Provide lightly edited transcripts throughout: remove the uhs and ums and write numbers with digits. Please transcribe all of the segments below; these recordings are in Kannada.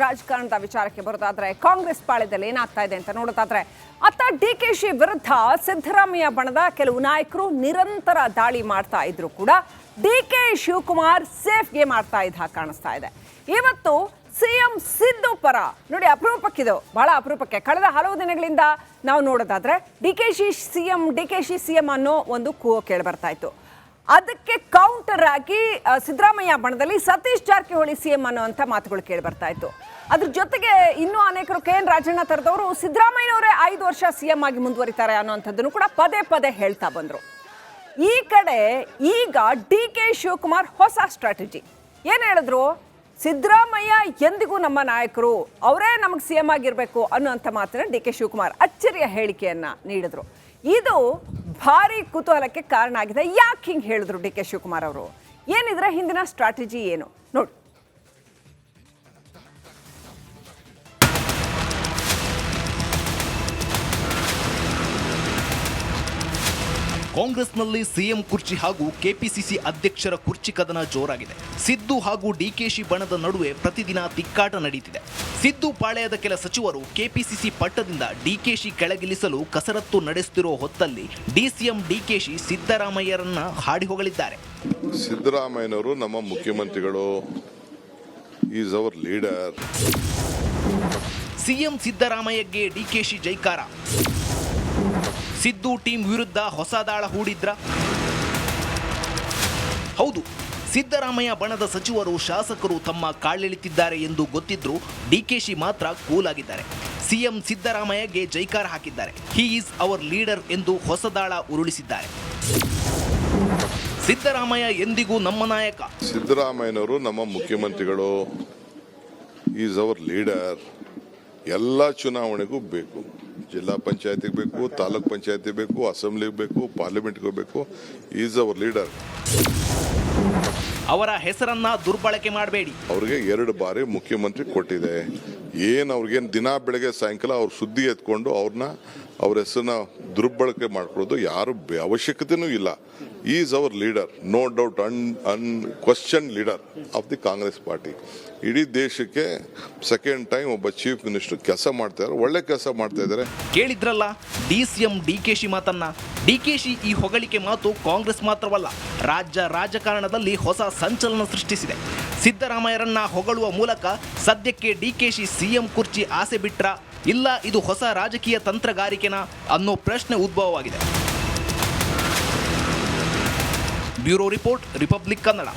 ರಾಜಕಾರಣದ ವಿಚಾರಕ್ಕೆ ಬರೋದಾದ್ರೆ ಕಾಂಗ್ರೆಸ್ ಪಾಳ್ಯದಲ್ಲಿ ಏನಾಗ್ತಾ ಇದೆ ಅಂತ ನೋಡೋದಾದ್ರೆ ಅತ್ತ ಡಿಕೆಶಿ ವಿರುದ್ಧ ಸಿದ್ದರಾಮಯ್ಯ ಬಣದ ಕೆಲವು ನಾಯಕರು ನಿರಂತರ ದಾಳಿ ಮಾಡ್ತಾ ಇದ್ರು ಕೂಡ ಡಿಕೆ ಶಿವಕುಮಾರ್ ಸೇಫ್ ಗೇಮ್ ಆಡ್ತಾ ಇದ್ದ ಹಾಗೆ ಕಾಣಿಸ್ತಾ ಇದೆ. ಇವತ್ತು ಸಿಎಂ ಸಿದ್ದು ಪರ ನೋಡಿ, ಅಪರೂಪಕ್ಕಿದು, ಬಹಳ ಅಪರೂಪಕ್ಕೆ ಕಳೆದ ಹಲವು ದಿನಗಳಿಂದ ನಾವು ನೋಡೋದಾದ್ರೆ ಡಿಕೆಶಿ ಸಿಎಂ ಅನ್ನೋ ಒಂದು ಕೂಗು ಕೇಳಿ ಬರ್ತಾ ಇತ್ತು. ಅದಕ್ಕೆ ಕೌಂಟರ್ ಆಗಿ ಸಿದ್ದರಾಮಯ್ಯ ಬಣದಲ್ಲಿ ಸತೀಶ್ ಜಾರಕಿಹೊಳಿ ಸಿಎಂ ಅನ್ನುವಂಥ ಮಾತುಗಳು ಕೇಳಿ ಬರ್ತಾ ಇತ್ತು. ಅದ್ರ ಜೊತೆಗೆ ಇನ್ನೂ ಅನೇಕರು KN ರಾಜಣ್ಣ ತರದವರು ಸಿದ್ದರಾಮಯ್ಯನವರೇ 5 ವರ್ಷ ಸಿಎಂ ಆಗಿ ಮುಂದುವರಿತಾರೆ ಅನ್ನೋಂಥದ್ದನ್ನು ಕೂಡ ಪದೇ ಪದೇ ಹೇಳ್ತಾ ಬಂದರು. ಈ ಕಡೆ ಈಗ ಡಿಕೆ ಶಿವಕುಮಾರ್ ಹೊಸ ಸ್ಟ್ರಾಟಜಿ ಏನು ಹೇಳಿದ್ರು, ಸಿದ್ದರಾಮಯ್ಯ ಎಂದಿಗೂ ನಮ್ಮ ನಾಯಕರು, ಅವರೇ ನಮಗೆ ಸಿಎಂ ಆಗಿರಬೇಕು ಅನ್ನುವಂಥ ಮಾತನ್ನ ಡಿಕೆ ಶಿವಕುಮಾರ್ ಅಚ್ಚರಿಯ ಹೇಳಿಕೆಯನ್ನ ನೀಡಿದ್ರು. ಇದು ಭಾರಿ ಕುತೂಹಲಕ್ಕೆ ಕಾರಣ ಆಗಿದೆ. ಯಾಕೆ ಹಿಂಗೆ ಹೇಳಿದ್ರು ಡಿಕೆ ಶಿವಕುಮಾರ್ ಅವರು? ಏನಿದ್ರ ಹಿಂದಿನ ಸ್ಟ್ರಾಟಜಿ ಏನು ನೋಡಿ. ಕಾಂಗ್ರೆಸ್ನಲ್ಲಿ ಸಿಎಂ ಕುರ್ಚಿ ಹಾಗೂ ಕೆಪಿಸಿಸಿ ಅಧ್ಯಕ್ಷರ ಕುರ್ಚಿ ಕದನ ಜೋರಾಗಿದೆ. ಸಿದ್ದು ಹಾಗೂ ಡಿಕೆಶಿ ಬಣದ ನಡುವೆ ಪ್ರತಿದಿನ ತಿಕ್ಕಾಟ ನಡೀತಿದೆ. ಸಿದ್ದು ಪಾಳೆಯದ ಕೆಲ ಸಚಿವರು ಕೆಪಿಸಿಸಿ ಪಟ್ಟದಿಂದ ಡಿಕೆಶಿ ಕೆಳಗಿಳಿಸಲು ಕಸರತ್ತು ನಡೆಸುತ್ತಿರುವ ಹೊತ್ತಲ್ಲಿ ಡಿಸಿಎಂ ಡಿಕೆಶಿ ಸಿದ್ದರಾಮಯ್ಯರನ್ನ ಹಾಡಿ ಹೊಗಳಿದ್ದಾರೆ. ಸಿದ್ದರಾಮಯ್ಯನವರು ನಮ್ಮ ಮುಖ್ಯಮಂತ್ರಿಗಳು, ಈಸ್ ಅವರ್ ಲೀಡರ್. ಸಿಎಂ ಸಿದ್ದರಾಮಯ್ಯಗೆ ಡಿಕೆಶಿ ಜೈಕಾರ. ಸಿದ್ದು ಟೀಮ್ ವಿರುದ್ಧ ಹೊಸ ದಾಳ ಹೂಡಿದ್ರ? ಹೌದು, ಸಿದ್ದರಾಮಯ್ಯ ಬಣದ ಸಚಿವರು ಶಾಸಕರು ತಮ್ಮ ಕಾಲೆಳೆತಿದ್ದಾರೆ ಎಂದು ಗೊತ್ತಿದ್ರು ಡಿಕೆಶಿ ಮಾತ್ರ ಕೂಲ್ ಆಗಿದ್ದಾರೆ. ಸಿಎಂ ಸಿದ್ದರಾಮಯ್ಯಗೆ ಜೈಕಾರ ಹಾಕಿದ್ದಾರೆ. ಹಿ ಈಸ್ ಅವರ್ ಲೀಡರ್ ಎಂದು ಹೊಸ ದಾಳ ಉರುಳಿಸಿದ್ದಾರೆ. ಸಿದ್ದರಾಮಯ್ಯ ಎಂದಿಗೂ ನಮ್ಮ ನಾಯಕ. ಸಿದ್ದರಾಮಯ್ಯನವರು ನಮ್ಮ ಮುಖ್ಯಮಂತ್ರಿಗಳು, ಈಸ್ ಅವರ್ ಲೀಡರ್. ಎಲ್ಲ ಚುನಾವಣೆಗೂ ಬೇಕು, ಜಿಲ್ಲಾ ಪಂಚಾಯತಿಗೆ ಬೇಕು, ತಾಲೂಕ್ ಪಂಚಾಯತಿ ಬೇಕು, ಅಸೆಂಬ್ಲಿಗೆ ಬೇಕು, ಪಾರ್ಲಿಮೆಂಟ್ಗೆ ಬೇಕು. Is our leader. ಅವರ ಹೆಸರನ್ನ ದುರ್ಬಳಕೆ ಮಾಡಬೇಡಿ. ಅವ್ರಿಗೆ 2 ಬಾರಿ ಮುಖ್ಯಮಂತ್ರಿ ಕೊಟ್ಟಿದೆ. ಅವ್ರಿಗೇನು ದಿನ ಬೆಳಗ್ಗೆ ಸಾಯಂಕಾಲ ಅವ್ರ ಸುದ್ದಿ ಎತ್ಕೊಂಡು ಅವ್ರ ಹೆಸರನ್ನ ದುರ್ಬಳಕೆ ಮಾಡ್ಕೊಳ್ಳೋದು ಯಾರು ಅವಶ್ಯಕತೆನೂ ಇಲ್ಲ. Is our leader, no doubt, unquestioned leader of the Congress party. ಇಡೀ ದೇಶಕ್ಕೆ ಸೆಕೆಂಡ್ ಟೈಮ್ ಒಬ್ಬ ಚೀಫ್ ಮಿನಿಸ್ಟರ್ ಕೆಲಸ ಮಾಡ್ತಾ ಇದ್ದಾರೆ, ಒಳ್ಳೆ ಕೆಲಸ ಮಾಡ್ತಾ ಇದ್ದಾರೆ. ಕೇಳಿದ್ರಲ್ಲ ಡಿಸಿಎಂ ಡಿಕೆಶಿ ಮಾತನ್ನ. ಡಿಕೆಶಿ ಈ ಹೊಗಳಿಕೆ ಮಾತು ಕಾಂಗ್ರೆಸ್ ಮಾತ್ರವಲ್ಲ, ರಾಜ್ಯ ರಾಜಕಾರಣದಲ್ಲಿ ಹೊಸ ಸಂಚಲನ ಸೃಷ್ಟಿಸಿದೆ. ಸಿದ್ದರಾಮಯ್ಯರನ್ನ ಹೊಗಳುವ ಮೂಲಕ ಸದ್ಯಕ್ಕೆ ಡಿಕೆಶಿ ಸಿಎಂ ಕುರ್ಚಿ ಆಸೆ ಬಿಟ್ರ, ಇಲ್ಲ ಇದು ಹೊಸ ರಾಜಕೀಯ ತಂತ್ರಗಾರಿಕೆನಾ ಅನ್ನೋ ಪ್ರಶ್ನೆ ಉದ್ಭವವಾಗಿದೆ. Bureau report, republic Kannada.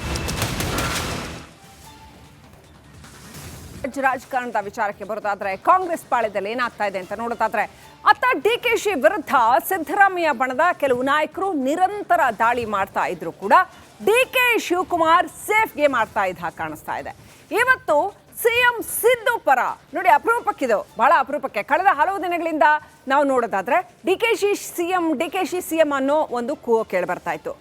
ರಾಜಕಾರಣದ ವಿಚಾರಕ್ಕೆ ಬರೋದಾದ್ರೆ ಕಾಂಗ್ರೆಸ್ ಪಾಳ್ಯದಲ್ಲಿ ಏನಾಗ್ತಾ ಇದೆ ಅಂತ ನೋಡೋದಾದ್ರೆ ಅತ್ತ ಡಿಕೆಶಿ ವಿರುದ್ಧ ಸಿದ್ದರಾಮಯ್ಯ ಬಣದ ಕೆಲವು ನಾಯಕರು ನಿರಂತರ ದಾಳಿ ಮಾಡ್ತಾ ಇದ್ರು ಕೂಡ ಡಿಕೆ ಶಿವಕುಮಾರ್ ಸೇಫ್ ಗೇಮ್ ಆಡ್ತಾ ಇದ್ದ ಹಾಗೆ ಕಾಣಿಸ್ತಾ ಇದೆ. ಇವತ್ತು ಸಿಎಂ ಸಿದ್ದು ಪರ ನೋಡಿ, ಅಪರೂಪಕ್ಕಿದು, ಬಹಳ ಅಪರೂಪಕ್ಕೆ ಕಳೆದ ಹಲವು ದಿನಗಳಿಂದ ನಾವು ನೋಡೋದಾದ್ರೆ ಡಿಕೆಶಿ ಸಿಎಂ ಅನ್ನೋ ಒಂದು ಕೂಗು ಕೇಳಿ ಬರ್ತಾ ಇತ್ತು.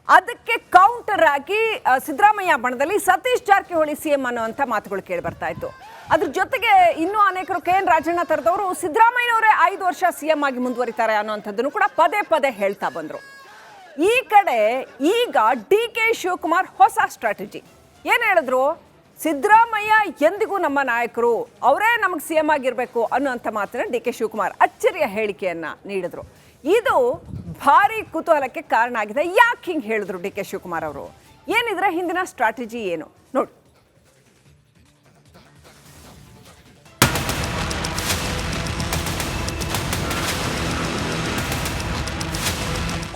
ಅದಕ್ಕೆ ಕೌಂಟರ್ ಆಗಿ ಸಿದ್ದರಾಮಯ್ಯ ಬಣದಲ್ಲಿ ಸತೀಶ್ ಜಾರಕಿಹೊಳಿ ಸಿಎಂ ಅನ್ನುವಂಥ ಮಾತುಗಳು ಕೇಳಿ ಬರ್ತಾ ಇತ್ತು. ಅದ್ರ ಜೊತೆಗೆ ಇನ್ನೂ ಅನೇಕರು KN ರಾಜಣ್ಣ ತರದವರು ಸಿದ್ದರಾಮಯ್ಯನವರೇ 5 ವರ್ಷ ಸಿಎಂ ಆಗಿ ಮುಂದುವರಿತಾರೆ ಅನ್ನೋಂಥದ್ದನ್ನು ಕೂಡ ಪದೇ ಪದೇ ಹೇಳ್ತಾ ಬಂದರು. ಈ ಕಡೆ ಈಗ ಡಿಕೆ ಶಿವಕುಮಾರ್ ಹೊಸ ಸ್ಟ್ರಾಟಜಿ ಏನು ಹೇಳಿದ್ರು, ಸಿದ್ದರಾಮಯ್ಯ ಎಂದಿಗೂ ನಮ್ಮ ನಾಯಕರು, ಅವರೇ ನಮಗೆ ಸಿಎಂ ಆಗಿರಬೇಕು ಅನ್ನುವಂಥ ಮಾತನ್ನ ಡಿಕೆ ಶಿವಕುಮಾರ್ ಅಚ್ಚರಿಯ ಹೇಳಿಕೆಯನ್ನ ನೀಡಿದ್ರು. ಇದು ಭಾರಿ ಕುತೂಹಲಕ್ಕೆ ಕಾರಣ ಆಗಿದೆ. ಯಾಕೆ ಹಿಂಗೆ ಹೇಳಿದ್ರು ಡಿಕೆ ಶಿವಕುಮಾರ್ ಅವರು? ಏನಿದ್ರ ಹಿಂದಿನ ಸ್ಟ್ರಾಟಜಿ ಏನು ನೋಡಿ.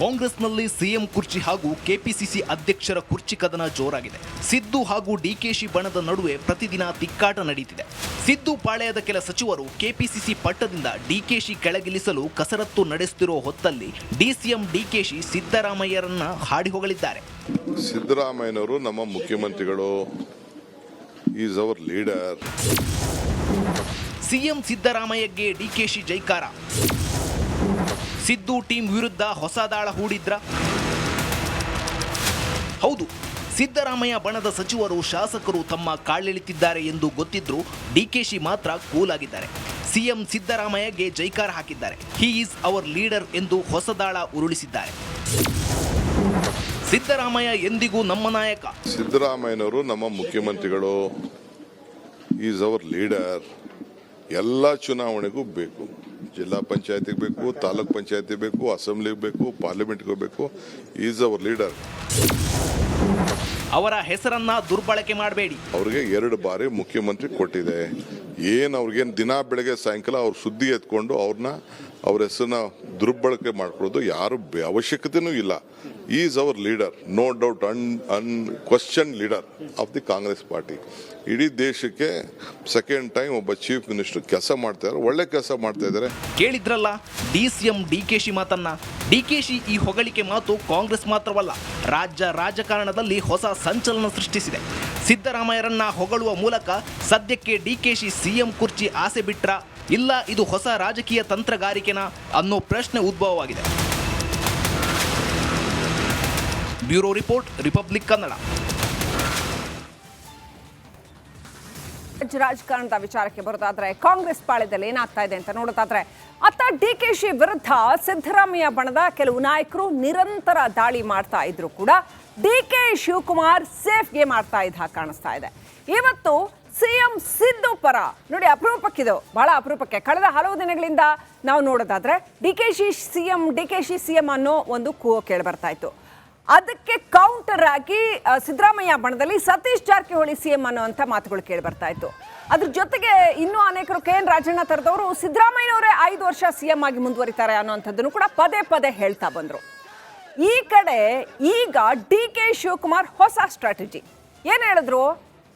ಕಾಂಗ್ರೆಸ್ನಲ್ಲಿ ಸಿಎಂ ಕುರ್ಚಿ ಹಾಗೂ ಕೆಪಿಸಿಸಿ ಅಧ್ಯಕ್ಷರ ಕುರ್ಚಿ ಕದನ ಜೋರಾಗಿದೆ. ಸಿದ್ದು ಹಾಗೂ ಡಿಕೆಶಿ ಬಣದ ನಡುವೆ ಪ್ರತಿದಿನ ತಿಕ್ಕಾಟ ನಡೀತಿದೆ. ಸಿದ್ದು ಪಾಳೆಯದ ಕೆಲ ಸಚಿವರು ಕೆಪಿಸಿಸಿ ಪಟ್ಟದಿಂದ ಡಿಕೆಶಿ ಕೆಳಗಿಳಿಸಲು ಕಸರತ್ತು ನಡೆಸುತ್ತಿರುವ ಹೊತ್ತಲ್ಲಿ ಡಿಸಿಎಂ ಡಿಕೆಶಿ ಸಿದ್ದರಾಮಯ್ಯರನ್ನ ಹಾಡಿ ಹೊಗಳಿದ್ದಾರೆ. ಸಿದ್ದರಾಮಯ್ಯನವರು ನಮ್ಮ ಮುಖ್ಯಮಂತ್ರಿಗಳು, ಈಸ್ ಅವರ್ ಲೀಡರ್. ಸಿಎಂ ಸಿದ್ದರಾಮಯ್ಯಗೆ ಡಿಕೆಶಿ ಜೈಕಾರ. ಸಿದ್ದು ಟೀಮ್ ವಿರುದ್ಧ ಹೊಸ ದಾಳ ಹೂಡಿದ್ರ? ಹೌದು, ಸಿದ್ದರಾಮಯ್ಯ ಬಣದ ಸಚಿವರು ಶಾಸಕರು ತಮ್ಮ ಕಾಲೆಳೆತಿದ್ದಾರೆ ಎಂದು ಗೊತ್ತಿದ್ರು ಡಿಕೆಶಿ ಮಾತ್ರ ಕೂಲ್ ಆಗಿದ್ದಾರೆ. ಸಿಎಂ ಸಿದ್ದರಾಮಯ್ಯಗೆ ಜೈಕಾರ ಹಾಕಿದ್ದಾರೆ. ಹಿ ಈಸ್ ಅವರ್ ಲೀಡರ್ ಎಂದು ಹೊಸ ದಾಳ ಉರುಳಿಸಿದ್ದಾರೆ. ಸಿದ್ದರಾಮಯ್ಯ ಎಂದಿಗೂ ನಮ್ಮ ನಾಯಕ. ಸಿದ್ದರಾಮಯ್ಯನವರು ನಮ್ಮ ಮುಖ್ಯಮಂತ್ರಿಗಳು, ಈಸ್ ಅವರ್ ಲೀಡರ್. ಎಲ್ಲ ಚುನಾವಣೆಗೂ ಬೇಕು, ಜಿಲ್ಲಾ ಪಂಚಾಯತಿಗೆ ಬೇಕು, ತಾಲೂಕ್ ಪಂಚಾಯತಿ ಬೇಕು, ಅಸೆಂಬ್ಲಿಗೆ ಬೇಕು, ಪಾರ್ಲಿಮೆಂಟ್ಗೆ ಬೇಕು. Is our leader. ಅವರ ಹೆಸರನ್ನ ದುರ್ಬಳಕೆ ಮಾಡಬೇಡಿ. ಅವ್ರಿಗೆ 2 ಬಾರಿ ಮುಖ್ಯಮಂತ್ರಿ ಕೊಟ್ಟಿದೆ. ಅವ್ರಿಗೇನು ದಿನ ಬೆಳಗ್ಗೆ ಸಾಯಂಕಾಲ ಅವ್ರ ಸುದ್ದಿ ಎತ್ಕೊಂಡು ಅವ್ರ ಹೆಸರನ್ನ ದುರ್ಬಳಕೆ ಮಾಡ್ಕೊಳ್ಳೋದು ಯಾರು ಅವಶ್ಯಕತೆನೂ ಇಲ್ಲ. Is our leader, no doubt, unquestioned leader of the Congress party. ಇಡೀ ದೇಶಕ್ಕೆ ಸೆಕೆಂಡ್ ಟೈಮ್ ಒಬ್ಬ ಚೀಫ್ ಮಿನಿಸ್ಟರ್ ಕೆಲಸ ಮಾಡ್ತಾ ಇದ್ದಾರೆ, ಒಳ್ಳೆ ಕೆಲಸ ಮಾಡ್ತಾ ಇದ್ದಾರೆ. ಕೇಳಿದ್ರಲ್ಲ DCM DKಶಿ ಮಾತನ್ನ. DKಶಿ ಈ ಹೊಗಳಿಕೆ ಮಾತು ಕಾಂಗ್ರೆಸ್ ಮಾತ್ರವಲ್ಲ, ರಾಜ್ಯ ರಾಜಕಾರಣದಲ್ಲಿ ಹೊಸ ಸಂಚಲನ ಸೃಷ್ಟಿಸಿದೆ. ಸಿದ್ದರಾಮಯ್ಯರನ್ನ ಹೊಗಳುವ ಮೂಲಕ ಸದ್ಯಕ್ಕೆ DKಶಿ CM ಕುರ್ಚಿ ಆಸೆ ಬಿಟ್ರ, ಇಲ್ಲ ಇದು ಹೊಸ ರಾಜಕೀಯ ತಂತ್ರಗಾರಿಕೆನಾ ಅನ್ನೋ ಪ್ರಶ್ನೆ ಉದ್ಭವವಾಗಿದೆ. Bureau report, republic Kannada. ರಾಜಕಾರಣದ ವಿಚಾರಕ್ಕೆ ಬರೋದಾದ್ರೆ ಕಾಂಗ್ರೆಸ್ ಪಾಳ್ಯದಲ್ಲಿ ಏನಾಗ್ತಾ ಇದೆ ಅಂತ ನೋಡೋದಾದ್ರೆ ಅತ್ತ DKಶಿ ವಿರುದ್ಧ ಸಿದ್ದರಾಮಯ್ಯ ಬಣದ ಕೆಲವು ನಾಯಕರು ನಿರಂತರ ದಾಳಿ ಮಾಡ್ತಾ ಇದ್ರು ಕೂಡ DK ಶಿವಕುಮಾರ್ ಸೇಫ್ ಗೇಮ್ ಆಡ್ತಾ ಇದ್ದ ಕಾಣಿಸ್ತಾ ಇದೆ. ಇವತ್ತು CM ಸಿದ್ದು ಪರ ನೋಡಿ, ಅಪರೂಪಕ್ಕಿದು, ಬಹಳ ಅಪರೂಪಕ್ಕೆ ಕಳೆದ ಹಲವು ದಿನಗಳಿಂದ ನಾವು ನೋಡೋದಾದ್ರೆ DKಶಿ CM ಅನ್ನೋ ಒಂದು ಕೂಗು ಕೇಳಿ ಬರ್ತಾ ಇತ್ತು. ಅದಕ್ಕೆ ಕೌಂಟರ್ ಆಗಿ ಸಿದ್ದರಾಮಯ್ಯ ಬಣದಲ್ಲಿ ಸತೀಶ್ ಜಾರಕಿಹೊಳಿ CM ಅನ್ನುವಂಥ ಮಾತುಗಳು ಕೇಳಿ ಬರ್ತಾ ಇತ್ತು. ಅದ್ರ ಜೊತೆಗೆ ಇನ್ನೂ ಅನೇಕರು KN ರಾಜಣ್ಣ ತರದವರು ಸಿದ್ದರಾಮಯ್ಯನವರೇ 5 ವರ್ಷ CM ಆಗಿ ಮುಂದುವರಿತಾರೆ ಅನ್ನೋಂಥದ್ದನ್ನು ಕೂಡ ಪದೇ ಪದೇ ಹೇಳ್ತಾ ಬಂದರು. ಈ ಕಡೆ ಈಗ DK ಶಿವಕುಮಾರ್ ಹೊಸ ಸ್ಟ್ರಾಟಜಿ ಏನು ಹೇಳಿದ್ರು?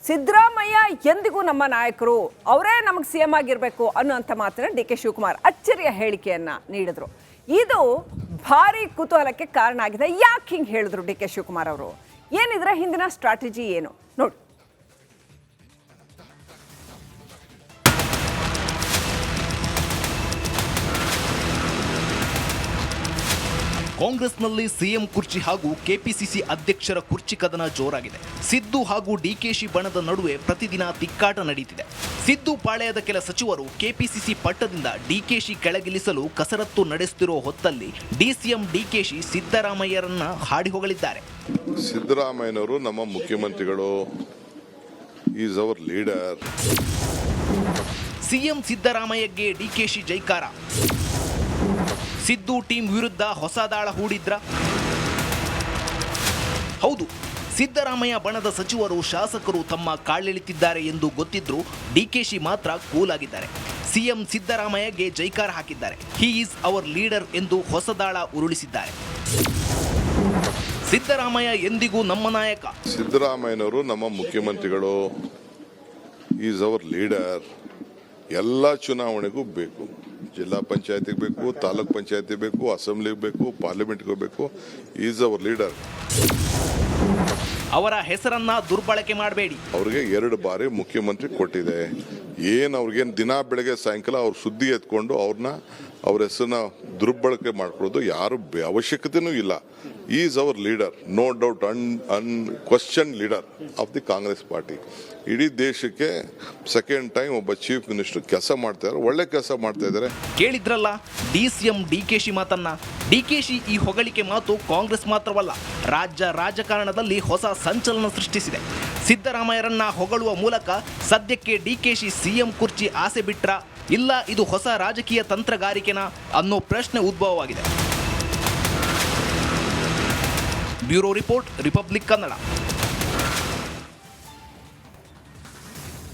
ಸಿದ್ದರಾಮಯ್ಯ ಎಂದಿಗೂ ನಮ್ಮ ನಾಯಕರು, ಅವರೇ ನಮಗೆ CM ಆಗಿರಬೇಕು ಅನ್ನುವಂಥ ಮಾತನ್ನ DK ಶಿವಕುಮಾರ್ ಅಚ್ಚರಿಯ ಹೇಳಿಕೆಯನ್ನ ನೀಡಿದ್ರು. ಇದು ಭಾರಿ ಕುತೂಹಲಕ್ಕೆ ಕಾರಣ ಆಗಿದೆ. ಯಾಕೆ ಹಿಂಗೆ ಹೇಳಿದ್ರು DK ಶಿವಕುಮಾರ್ ಅವರು? ಏನಿದ್ರೆ ಹಿಂದಿನ ಸ್ಟ್ರಾಟಜಿ ಏನು ನೋಡಿ. ಕಾಂಗ್ರೆಸ್ನಲ್ಲಿ CM ಕುರ್ಚಿ ಹಾಗೂ KPCC ಅಧ್ಯಕ್ಷರ ಕುರ್ಚಿ ಕದನ ಜೋರಾಗಿದೆ. ಸಿದ್ದು ಹಾಗೂ DKಶಿ ಬಣದ ನಡುವೆ ಪ್ರತಿದಿನ ತಿಕ್ಕಾಟ ನಡೀತಿದೆ. ಸಿದ್ದು ಪಾಳೆಯದ ಕೆಲ ಸಚಿವರು KPCC ಪಟ್ಟದಿಂದ DKಶಿ ಕೆಳಗಿಳಿಸಲು ಕಸರತ್ತು ನಡೆಸುತ್ತಿರುವ ಹೊತ್ತಲ್ಲಿ DCM DKಶಿ ಸಿದ್ದರಾಮಯ್ಯರನ್ನ ಹಾಡಿ ಹೊಗಳಿದ್ದಾರೆ. ಸಿದ್ದರಾಮಯ್ಯನವರು ನಮ್ಮ ಮುಖ್ಯಮಂತ್ರಿಗಳು, ಈಸ್ ಅವರ್ ಲೀಡರ್. CM ಸಿದ್ದರಾಮಯ್ಯಗೆ DKಶಿ ಜೈಕಾರ. ಸಿದ್ದು ಟೀಮ್ ವಿರುದ್ಧ ಹೊಸ ದಾಳ ಹೂಡಿದ್ರ? ಹೌದು, ಸಿದ್ದರಾಮಯ್ಯ ಬಣದ ಸಚಿವರು, ಶಾಸಕರು ತಮ್ಮ ಕಾಲೆಳೆತಿದ್ದಾರೆ ಎಂದು ಗೊತ್ತಿದ್ರೂ DKಶಿ ಮಾತ್ರ ಕೂಲ್ ಆಗಿದ್ದಾರೆ. CM ಸಿದ್ದರಾಮಯ್ಯಗೆ ಜೈಕಾರ ಹಾಕಿದ್ದಾರೆ. ಹಿ ಈಸ್ ಅವರ್ ಲೀಡರ್ ಎಂದು ಹೊಸ ದಾಳ ಉರುಳಿಸಿದ್ದಾರೆ. ಸಿದ್ದರಾಮಯ್ಯ ಎಂದಿಗೂ ನಮ್ಮ ನಾಯಕ. ಸಿದ್ದರಾಮಯ್ಯನವರು ನಮ್ಮ ಮುಖ್ಯಮಂತ್ರಿಗಳು, ಈಸ್ ಅವರ್ ಲೀಡರ್. ಎಲ್ಲ ಚುನಾವಣೆಗೂ ಬೇಕು, ಜಿಲ್ಲಾ ಪಂಚಾಯತಿಗೆ ಬೇಕು, ತಾಲೂಕ್ ಪಂಚಾಯತಿ ಬೇಕು, ಅಸೆಂಬ್ಲಿಗೆ ಬೇಕು, ಪಾರ್ಲಿಮೆಂಟ್ಗೆ ಬೇಕು. Is our leader. ಅವರ ಹೆಸರನ್ನ ದುರ್ಬಳಕೆ ಮಾಡಬೇಡಿ. ಅವ್ರಿಗೆ 2 ಬಾರಿ ಮುಖ್ಯಮಂತ್ರಿ ಕೊಟ್ಟಿದೆ. ಅವ್ರಿಗೇನು ದಿನ ಬೆಳಗ್ಗೆ ಸಾಯಂಕಾಲ ಅವ್ರ ಸುದ್ದಿ ಎತ್ಕೊಂಡು ಅವ್ರ ಹೆಸರನ್ನ ದುರ್ಬಳಕೆ ಮಾಡ್ಕೊಳ್ಳೋದು ಯಾರು ಅವಶ್ಯಕತೆನೂ ಇಲ್ಲ. Is our leader, no doubt, unquestioned leader of the Congress party. ಇಡೀ ದೇಶಕ್ಕೆ ಸೆಕೆಂಡ್ ಟೈಮ್ ಒಬ್ಬ ಚೀಫ್ ಮಿನಿಸ್ಟರ್ ಕೆಲಸ ಮಾಡ್ತಾ ಇದ್ದಾರೆ, ಒಳ್ಳೆ ಕೆಲಸ ಮಾಡ್ತಾ ಇದ್ದಾರೆ. ಕೇಳಿದ್ರಲ್ಲ DCM DKಶಿ ಮಾತನ್ನ. DKಶಿ ಈ ಹೊಗಳಿಕೆ ಮಾತು ಕಾಂಗ್ರೆಸ್ ಮಾತ್ರವಲ್ಲ, ರಾಜ್ಯ ರಾಜಕಾರಣದಲ್ಲಿ ಹೊಸ ಸಂಚಲನ ಸೃಷ್ಟಿಸಿದೆ. ಸಿದ್ದರಾಮಯ್ಯರನ್ನ ಹೊಗಳುವ ಮೂಲಕ ಸದ್ಯಕ್ಕೆ DKಶಿ CM ಕುರ್ಚಿ ಆಸೆ ಬಿಟ್ರ, ಇಲ್ಲ ಇದು ಹೊಸ ರಾಜಕೀಯ ತಂತ್ರಗಾರಿಕೆನಾ ಅನ್ನೋ ಪ್ರಶ್ನೆ ಉದ್ಭವವಾಗಿದೆ. Bureau report, republic Kannada.